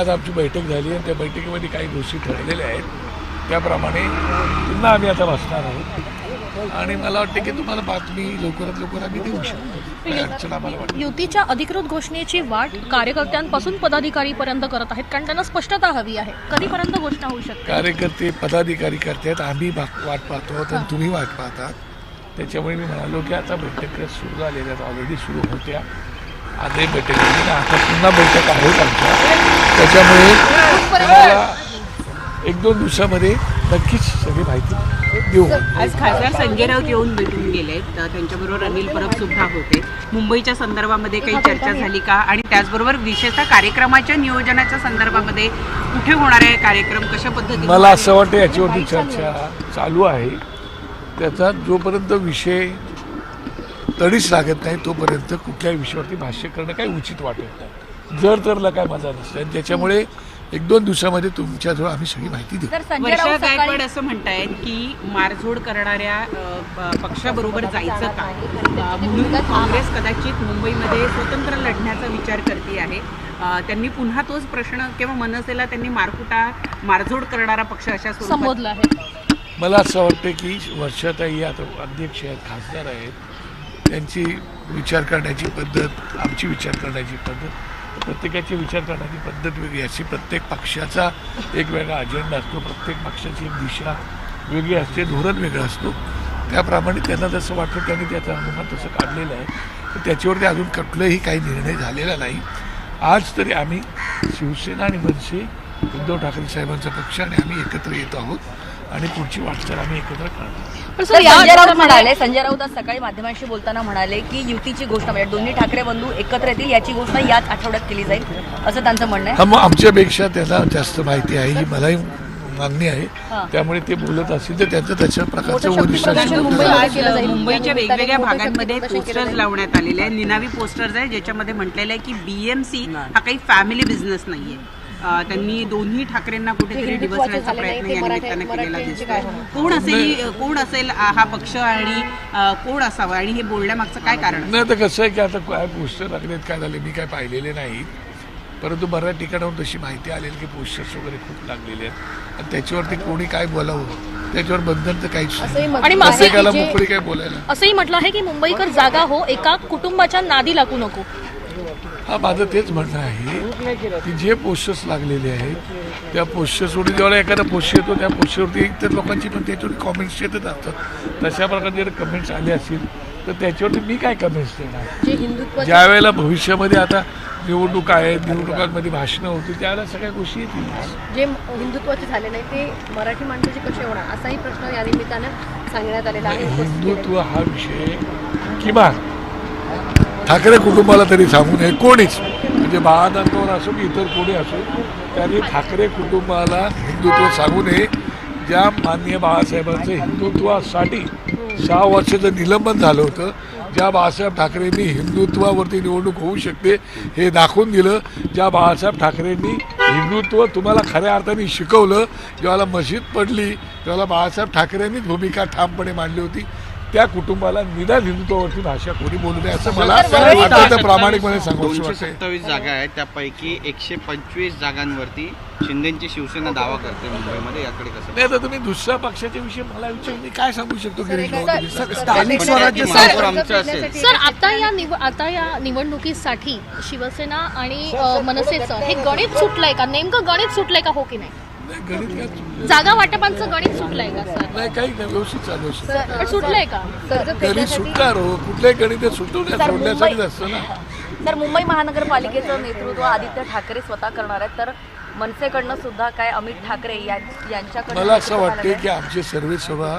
आज आमची बैठक झाली आणि त्या बैठकीमध्ये काही गोष्टी ठरलेल्या आहेत. त्याप्रमाणे पुन्हा आम्ही आता बसणार आहोत आणि मला वाटतं की तुम्हाला बातमी लवकरात लवकर आम्ही देऊ शकतो. अडचण आम्हाला वाटतं. युतीच्या अधिकृत घोषणेची वाट कार्यकर्त्यांपासून पदाधिकारीपर्यंत करत आहेत, कारण त्यांना स्पष्टता हवी आहे. कधीपर्यंत घोषणा होऊ शकते? कार्यकर्ते पदाधिकारी करतात, आम्ही वाट पाहतो आणि तुम्ही वाट पाहतात. त्याच्यामुळे मी म्हणालो की आता बैठक सुरू झालेल्या आहेत, ऑलरेडी सुरू होत्या. आजही बैठक झाली, आता पुन्हा बैठक आहेत आमच्या. त्याच्यामुळे एक दोन दिवसामध्ये नक्कीच सगळी माहिती देऊ. आज खासदार संजय राऊत येऊन भेटून गेलेत, त्यांच्याबरोबर अनिल परब सुद्धा होते. मुंबईच्या संदर्भामध्ये काही चर्चा झाली का? आणि त्याचबरोबर विशेषतः कार्यक्रमाच्या नियोजनाच्या संदर्भामध्ये कुठे होणार आहे कार्यक्रम, कशा पद्धतीने? मला असं वाटतं याच्यावरती चर्चा चालू आहे. त्याचा जोपर्यंत विषय तडीच लागत नाही तोपर्यंत कुठल्याही विषयावरती भाष्य करणं काही उचित वाटत नाही. जर तरला काय मजा नसते आणि त्याच्यामुळे एक दोन दिवसामध्ये तुमच्याजवळ आम्ही सगळी माहिती देऊ. वर्षा गायकवाड असं म्हणतायत की मारझोड करणाऱ्या पक्षाबरोबर जायचं का, म्हणून काँग्रेस कदाचित मुंबईमध्ये स्वतंत्र लढण्याचा विचार करते आहे. त्यांनी पुन्हा तोच प्रश्न किंवा मनसेला त्यांनी मारझोड करणारा पक्ष अशा संबोधला आहे. मला असं वाटतं की वर्षाताई आता अध्यक्ष आहेत, खासदार आहेत, त्यांची विचार करण्याची पद्धत, आमची विचार करण्याची पद्धत, प्रत्येकाची विचार करण्याची पद्धत वेगळी अशी. प्रत्येक पक्षाचा एक वेगळा अजेंडा असतो, प्रत्येक पक्षाची एक दिशा वेगळी असते, धोरण वेगळं असतो. त्याप्रमाणे त्यांना जसं वाटतं त्यांनी त्याचा अनुमान तसं काढलेलं आहे. तर त्याच्यावरती अजून कुठलाही काही निर्णय झालेला नाही. आज तरी आम्ही शिवसेना आणि मनसे, उद्धव ठाकरे साहेबांचा पक्ष आणि आम्ही एकत्र येत आहोत आणि पुढची वाटचाल आम्ही एकत्र करणार. संजय राऊत आज सकाळी माध्यमांशी बोलताना म्हणाले की युतीची घोषणा म्हणजे दोन्ही ठाकरे बंधू एकत्र येतील याची घोषणा याच आठवड्यात केली जाईल असं त्यांचं म्हणणं आहे. मग आमच्यापेक्षा त्यांना जास्त माहिती आहे, ही मलाही मागणी आहे. त्यामुळे ते बोलत असतील तर त्यांचं त्याच्या प्रकारचं वरिष्ठ मुंबईच्या वेगवेगळ्या भागांमध्ये पोस्टर्स लावण्यात आलेले आहे, निनावी पोस्टर्स आहे ज्याच्यामध्ये म्हटलेलं आहे की BMC हा काही फॅमिली बिझनेस नाहीये. त्यांनी दोन्ही ठाकरेंना कुठेतरी डिवचण्याचा प्रयत्न या निमित्तानं केलेला दिसतोय. कोण असेल हा पक्ष आणि कोण असावं आणि हे बोलण्यामागचं काय कारण? नाही तर कसं आहे की आता काय पोस्टर लागलेत, काय झाले मी काय पाहिलेले नाहीत, परंतु बऱ्याच ठिकाणाहून तशी माहिती आलेली की पोस्टर्स वगैरे खूप लागलेले आहेत आणि त्याच्यावरती कोणी काय बोलावं त्याच्यावर बंधन तर काहीच नाही. प्रत्येकाला मोकळी काय बोलायला. असंही म्हटलं आहे की मुंबईकर जागा हो, एका कुटुंबाच्या नादी लागू नको. हा माझं तेच म्हणणं आहे की जे पोस्टर्स लागलेले आहेत त्या पोस्टर्सवरती जेव्हा एखादा पोस्टर येतो त्या पोस्टरवरती एकतर लोकांची पण त्याच्यावरती कॉमेंट्स येतच असतात. तशा प्रकारे जर कमेंट्स आले असतील तर त्याच्यावरती मी काय कमेंट्स देणार. ज्या वेळेला भविष्यामध्ये आता निवडणुका आहेत, निवडणुकांमध्ये भाषणं होती त्यावेळेला सगळ्या गोष्टी येतील. जे हिंदुत्वाचे झाले नाही ते मराठी माणसाचे कसे होणार असाही प्रश्न या निमित्तानं सांगण्यात आलेला आहे. हिंदुत्व हा विषय किमान ठाकरे कुटुंबाला तरी सांगू नये कोणीच, म्हणजे बाळादांवर असो की इतर कोणी असो त्यांनी ठाकरे कुटुंबाला हिंदुत्व सांगू नये. ज्या माननीय बाळासाहेबांचं हिंदुत्वासाठी 6 वर्षाचं निलंबन झालं होतं, ज्या बाळासाहेब ठाकरेंनी हिंदुत्वावरती निवडणूक होऊ शकते हे दाखवून दिलं, ज्या बाळासाहेब ठाकरेंनी हिंदुत्व तुम्हाला खऱ्या अर्थाने शिकवलं, जेव्हा मशीद पडली तेव्हा बाळासाहेब ठाकरेंनीच भूमिका ठामपणे मांडली होती, त्या कुटुंबाला निदान हिंदुत्वावरची भाषा कोणी बोलू नये असं मला प्रामाणिकपणे सांगू. 227 जागा आहेत, त्यापैकी 125 जागांवरती शिंदेची शिवसेना दावा करते मुंबईमध्ये. याकडे कसं नाही तर तुम्ही दुसऱ्या पक्षाच्या विषयी मला विचार मी काय सांगू शकतो. सर आता या निवडणुकीसाठी शिवसेना आणि मनसेचं हे गणित सुटलंय का? नेमकं गणित सुटलंय का, हो की नाही? गणित जागा वाटपांचं गणित सुटलंय का सर? नाही, काही नाही, व्यवस्थित चालू असतं. पण सुटलंय का? गणित सुटणार हो, कुठल्याही गणित सोडण्यासाठीच असतं ना. तर मुंबई महानगरपालिकेचं नेतृत्व आदित्य ठाकरे स्वतः करणार आहेत, तर मनसेकडनं सुद्धा काय अमित ठाकरे यांच्याकडे. मला असं वाटते की आमचे सर्वे सभा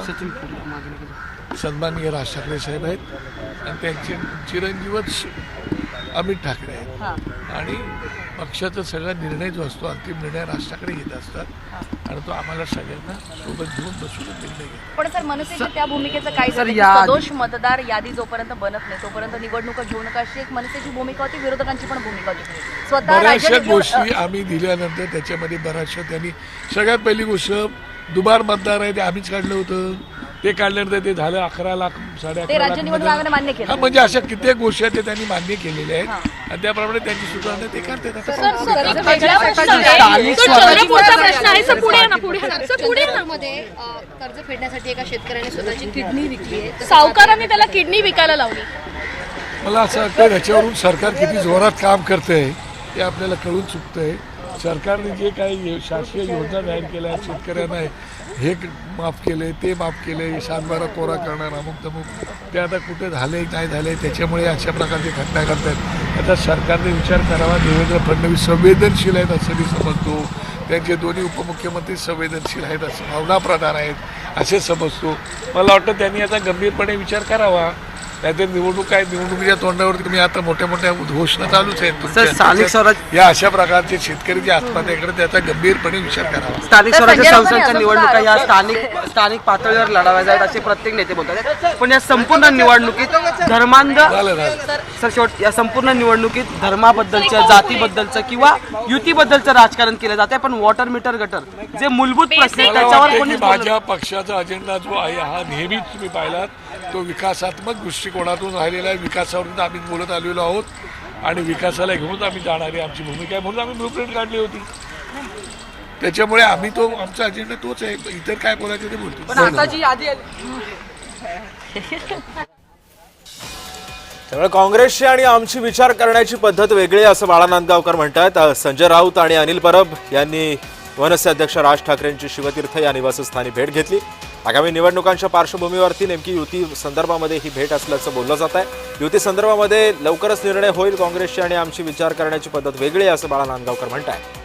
सन्माननीय राज ठाकरे साहेब आहेत आणि त्यांचे चिरंजीवच अमित ठाकरे आहेत आणि पक्षाचा सगळा निर्णय जो असतो अंतिम निर्णय राज ठाकरे घेत असतात आणि तो आम्हाला सगळ्यांना सोबत घेऊन बसून निर्णय घेतो. पण सर मनसेच्या त्या भूमिकेचं काय झालं? सदोष मतदार यादी जोपर्यंत बनत नाही तोपर्यंत निवडणुका घेऊ नका अशी एक मनसेची भूमिका होती, विरोधकांची पण भूमिका होती. स्वतः बऱ्याचशा गोष्टी आम्ही दिल्यानंतर त्याच्यामध्ये बऱ्याचशा त्यांनी सगळ्यात पहिली गोष्ट दुबार मतदार आहे ते आम्हीच काढलं होतं. ते काढल्यानंतर ते झालं 11 लाख 11.5 ते राज्य लाख निवडणूक आयोगाने मान्य केलं. हा, म्हणजे अशा कित्येक गोष्टी आहेत ते त्यांनी मान्य केलेल्या आहेत आणि त्याप्रमाणे त्यांची सुधारणा ते करतात. आता सर, एक वेगळा प्रश्न आहे. तो चंद्रपूरचा प्रश्न आहे. सर, पुढे या ना, पुढे या. सर, पुढे या ना. मध्ये कर्ज फेडण्यासाठी एका शेतकऱ्याने स्वतःची किडनी विकली आहे. सावकारांनी त्याला किडनी विकायला लावली. मला असं वाटतं याच्यावरून सरकार किती जोरात काम करतंय ते आपल्याला कळून चुकतंय. सरकारने जे काही शासकीय योजना जाहीर केल्या शेतकऱ्यांना हे माफ केले ते माफ केले 7-12 कोरा करणार अमुक तमुक ते आता कुठे झाले नाही झाले त्याच्यामुळे अशा प्रकारचे घटना घडतात. आता सरकारने विचार करावा. देवेंद्र फडणवीस संवेदनशील आहेत असं मी समजतो. त्यांचे दोन्ही उपमुख्यमंत्री संवेदनशील आहेत असं भावनाप्रधान आहेत असे समजतो. मला वाटतं त्यांनी आता गंभीरपणे विचार करावा. नाहीतर निवडणूक आहे निवडणुकीच्या तोंडावरती तुम्ही आता मोठ्या मोठ्या घोषणा चालूच आहेत तुमच्या. या अशा प्रकारचे शेतकरी जे आत्महत्या करतात त्याचा गंभीरपणे विचार करावा. स्थानिक स्वराज्य संस्थांच्या निवडणुका या स्थानिक पातळीवर लढाव्या जातात असे प्रत्येक नेते बोलतात. पण या संपूर्ण निवडणुकीत झालं सर शेवट या संपूर्ण निवडणुकीत धर्माबद्दलचं जातीबद्दलचं किंवा युतीबद्दलचं राजकारण केलं जाते. पण वॉटर मीटर गटर जे मूलभूत प्रश्न आहेत, मला त्याच्यावर वाटतं की कोणीच बोलत माझ्या पक्षाचा अजेंडा जो आहे हा नेहमीच तुम्ही पाहिलात तो विकासात्मक दृष्टिकोनातून राहिलेला आहे. विकासावरून आम्ही बोलत आलेलो आहोत आणि विकासाला घेऊनच आम्ही जाणारी आमची भूमिका आहे. म्हणून आम्ही ब्लूप्रिंट काढली होती. त्याच्यामुळे आम्ही आमचा अजेंडा तोच आहे. इतर काय बोलायचं ते बोलतो. पण आता जी यादी त्यामुळे काँग्रेसची आणि आमची विचार करण्याची पद्धत वेगळी असं बाळा नांदगावकर म्हणतात. संजय राऊत आणि अनिल परब यांनी मनसे अध्यक्ष राज ठाकरेंची शिवतीर्थ या निवासस्थानी भेट घेतली. आगामी निवडणुकांच्या पार्श्वभूमीवरती नेमकी युती संदर्भामध्ये ही भेट असल्याचं बोललं जात आहे. युती संदर्भामध्ये लवकरच निर्णय होईल. काँग्रेसची आणि आमची विचार करण्याची पद्धत वेगळी आहे असं बाळा नांदगावकर म्हणतात.